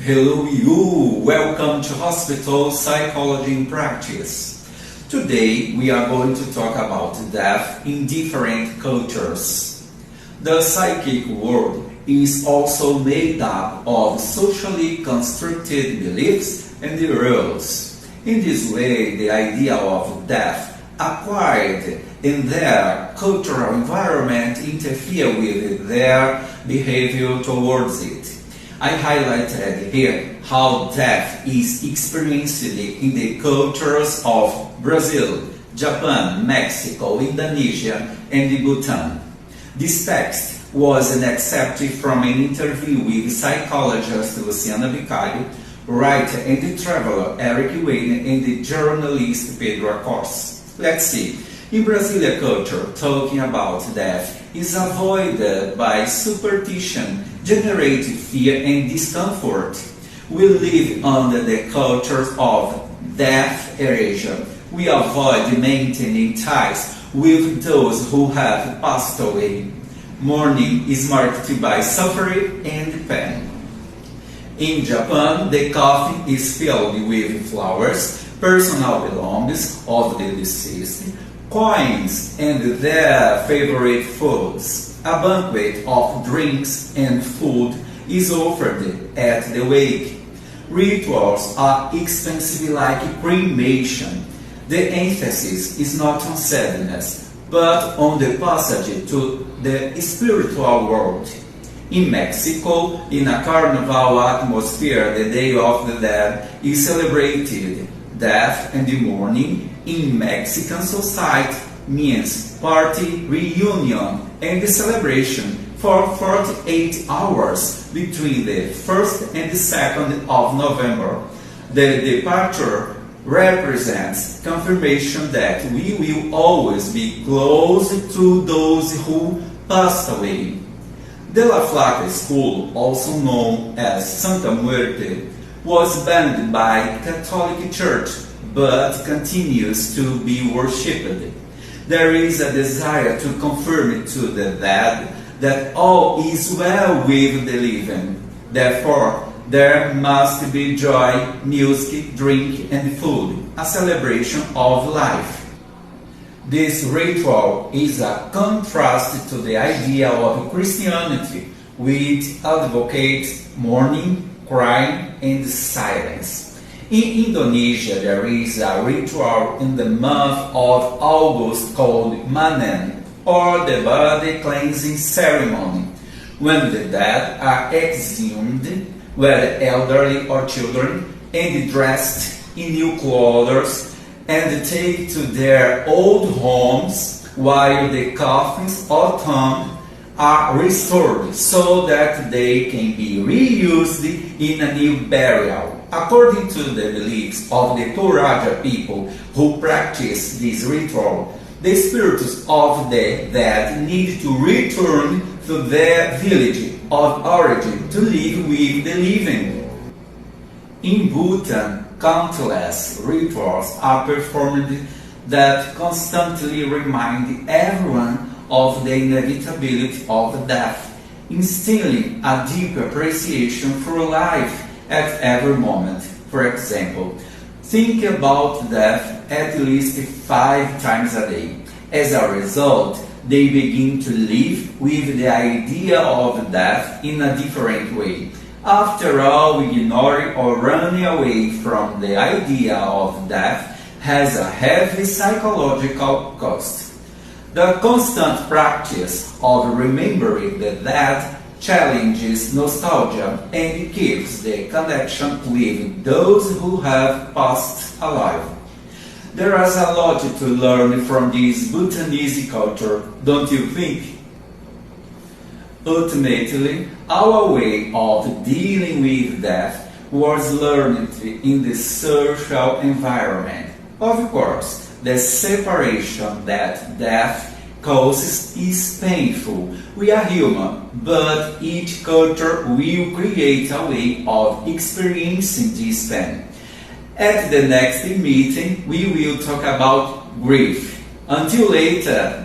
Hello you! Welcome to Hospital Psychology in Practice. Today we are going to talk about death in different cultures. The psychic world is also made up of socially constructed beliefs and rules. In this way, the idea of death acquired in their cultural environment interfere with their behavior towards it. I highlighted here how death is experienced in the cultures of Brazil, Japan, Mexico, Indonesia, and Bhutan. This text was an excerpt from an interview with psychologist Luciana Vicario, writer and traveler Eric Wayne, and the journalist Pedro Acosta. Let's see. In Brazilian culture, talking about death is avoided by superstition, generating fear and discomfort. We live under the culture of death erasure. We avoid maintaining ties with those who have passed away. Mourning is marked by suffering and pain. In Japan, the coffin is filled with flowers, personal belongings of the deceased, coins, and their favorite foods. A banquet of drinks and food is offered at the wake. Rituals are expensive like cremation. The emphasis is not on sadness, but on the passage to the spiritual world. In Mexico, in a carnival atmosphere, the Day of the Dead is celebrated. Death and mourning in Mexican society means party, reunion, and celebration for 48 hours between the 1st and the 2nd of November. The departure represents confirmation that we will always be close to those who passed away. De La Flaca School, also known as Santa Muerte, was banned by Catholic Church, but continues to be worshipped. There is a desire to confirm to the dead that all is well with the living. Therefore, there must be joy, music, drink, and food, a celebration of life. This ritual is a contrast to the idea of Christianity, which advocates mourning, crying, and silence. In Indonesia, there is a ritual in the month of August called mourning, or the body cleansing ceremony, when the dead are exhumed, whether elderly or children, and dressed in new clothes, and taken to their old homes, while the coffins or tombs are restored so that they can be reused in a new burial. According to the beliefs of the Toraja people who practice this ritual, the spirits of the dead need to return to their village of origin to live with the living. In Bhutan, countless rituals are performed that constantly remind everyone of the inevitability of death, instilling a deep appreciation for life at every moment. For example, think about death at least 5 times a day. As a result, they begin to live with the idea of death in a different way. After all, ignoring or running away from the idea of death has a heavy psychological cost. The constant practice of remembering the dead challenges nostalgia and keeps the connection with those who have passed alive. There is a lot to learn from this Bhutanese culture, don't you think? Ultimately, our way of dealing with death was learned in the social environment. Of course, the separation that death causes is painful. We are human, but each culture will create a way of experiencing this pain. At the next meeting, we will talk about grief. Until later,